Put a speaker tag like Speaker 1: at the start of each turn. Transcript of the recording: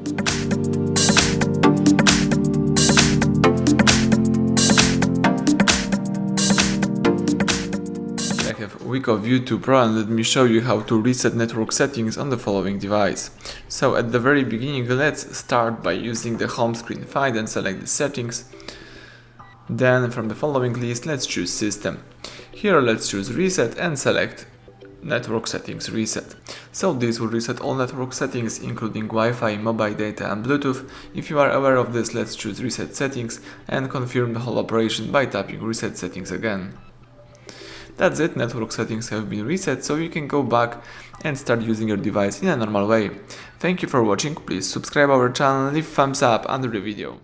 Speaker 1: I have WIKO View 2 Pro, and let me show you how to reset network settings on the following device. So at the very beginning, let's start by using the home screen. Find and select the settings. Then from the following list, let's choose System. Here let's choose Reset and select Network Settings Reset. So this will reset all network settings including Wi-Fi, mobile data and Bluetooth. If you are aware of this, let's choose Reset Settings and confirm the whole operation by tapping Reset Settings again. That's it, network settings have been reset, so you can go back and start using your device in a normal way. Thank you for watching, please subscribe our channel and leave thumbs up under the video.